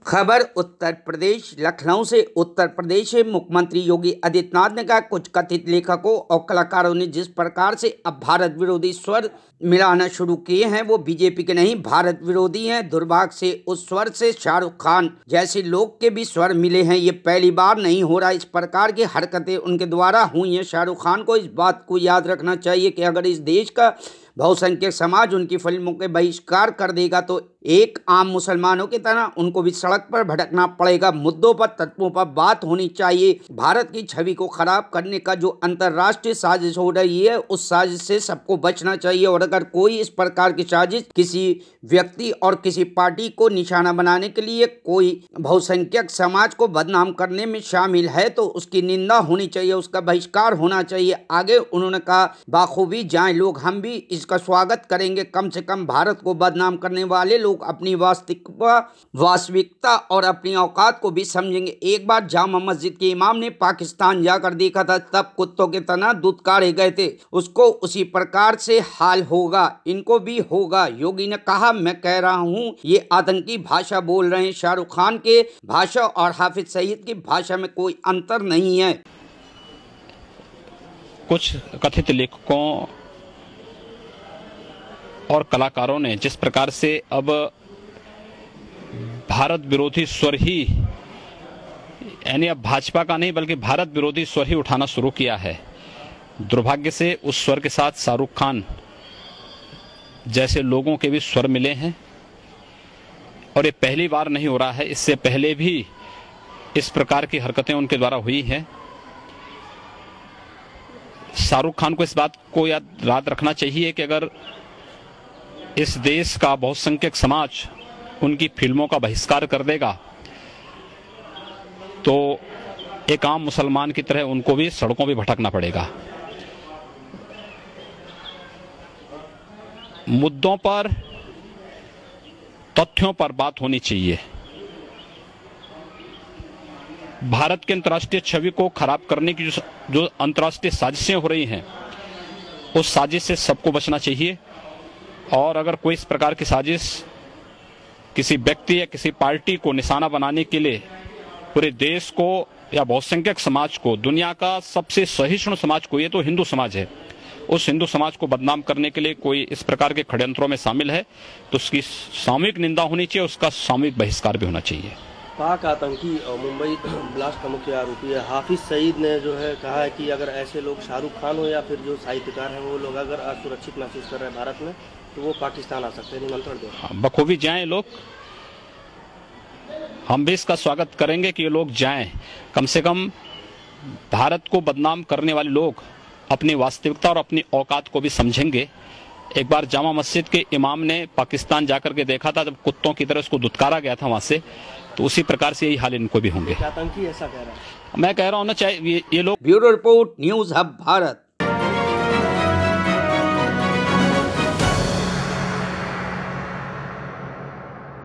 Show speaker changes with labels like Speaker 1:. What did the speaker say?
Speaker 1: खबर उत्तर प्रदेश लखनऊ से। उत्तर प्रदेश के मुख्यमंत्री योगी आदित्यनाथ ने कहा, कुछ कथित लेखकों और कलाकारों ने जिस प्रकार से अब भारत विरोधी स्वर मिलाना शुरू किए हैं वो बीजेपी के नहीं भारत विरोधी हैं। दुर्भाग्य से उस स्वर से शाहरुख खान जैसे लोग के भी स्वर मिले हैं। ये पहली बार नहीं हो रहा। इस प्रकार की हरकतें उनके द्वारा हुई हैं। शाहरुख खान को इस बात को याद रखना चाहिए कि अगर इस देश का बहुसंख्यक समाज उनकी फिल्मों के बहिष्कार कर देगा तो एक आम मुसलमानों की तरह उनको भी सड़क पर भटकना पड़ेगा। मुद्दों पर, तत्वों पर बात होनी चाहिए। भारत की छवि को खराब करने का जो अंतर्राष्ट्रीय साजिश हो रही है उस साजिश से सबको बचना चाहिए। और अगर कोई इस प्रकार की साजिश किसी व्यक्ति और किसी पार्टी को निशाना बनाने के लिए कोई बहुसंख्यक समाज को बदनाम करने में शामिल है तो उसकी निंदा होनी चाहिए, उसका बहिष्कार होना चाहिए। आगे उन्होंने कहा, बाखूबी जाएं लोग, हम भी इसका स्वागत करेंगे। कम से कम भारत को बदनाम करने वाले लोग अपनी वास्तविकता और अपनी औकात को भी समझेंगे। एक बार जामा मस्जिद के इमाम ने पाकिस्तान जाकर देखा था, तब कुत्तों के तरह दुत्कारे गए थे। उसको उसी प्रकार से हाल होगा, इनको भी होगा। योगी ने कहा, मैं कह रहा हूं ये आतंकी भाषा बोल रहे हैं। शाहरुख खान के भाषा और हाफिज सईद की भाषा में कोई अंतर नहीं है।
Speaker 2: कुछ कथित लेखकों और कलाकारों ने जिस प्रकार से अब भारत विरोधी स्वर ही, यानी अब भाजपा का नहीं बल्कि भारत विरोधी स्वर ही उठाना शुरू किया है। दुर्भाग्य से उस स्वर के साथ शाहरुख खान जैसे लोगों के भी स्वर मिले हैं। और ये पहली बार नहीं हो रहा है, इससे पहले भी इस प्रकार की हरकतें उनके द्वारा हुई हैं। शाहरुख खान को इस बात को याद रखना चाहिए कि अगर इस देश का बहुसंख्यक समाज उनकी फिल्मों का बहिष्कार कर देगा तो एक आम मुसलमान की तरह उनको भी सड़कों पे भटकना पड़ेगा। मुद्दों पर, तथ्यों पर बात होनी चाहिए। भारत की अंतर्राष्ट्रीय छवि को खराब करने की जो अंतर्राष्ट्रीय साजिशें हो रही हैं उस साजिश से सबको बचना चाहिए। और अगर कोई इस प्रकार की साजिश किसी व्यक्ति या किसी पार्टी को निशाना बनाने के लिए पूरे देश को या बहुसंख्यक समाज को, दुनिया का सबसे सहिष्णु समाज को, ये तो हिंदू समाज है, उस हिंदू समाज को बदनाम करने के लिए कोई इस प्रकार के षड्यंत्रों में शामिल है तो उसकी सामूहिक निंदा होनी चाहिए, उसका सामूहिक बहिष्कार भी होना चाहिए।
Speaker 3: पाक आतंकी और मुंबई ब्लास्ट का मुख्य आरोपी है हाफिज सईद ने जो है कहा है कि अगर ऐसे लोग शाहरुख खान हो या फिर जो साहित्यकार हैं वो लोग अगर असुरक्षित महसूस कर रहे हैं भारत में तो वो पाकिस्तान आ सकते हैं। निमंत्रण दो,
Speaker 2: बखूबी जाएं लोग। हम भी इसका स्वागत करेंगे कि ये लोग जाएं। कम से कम भारत को बदनाम करने वाले लोग अपनी वास्तविकता और अपनी औकात को भी समझेंगे। एक बार जामा मस्जिद के इमाम ने पाकिस्तान जाकर के देखा था, जब कुत्तों की तरह उसको दुत्कारा गया था वहां से, तो उसी प्रकार से यही हाल इनको भी होंगे।
Speaker 3: आतंकी ऐसा कह रहा है।
Speaker 2: मैं कह रहा हूं ना, चाहे ये लोग।
Speaker 1: Bureau report, news hub Bharat.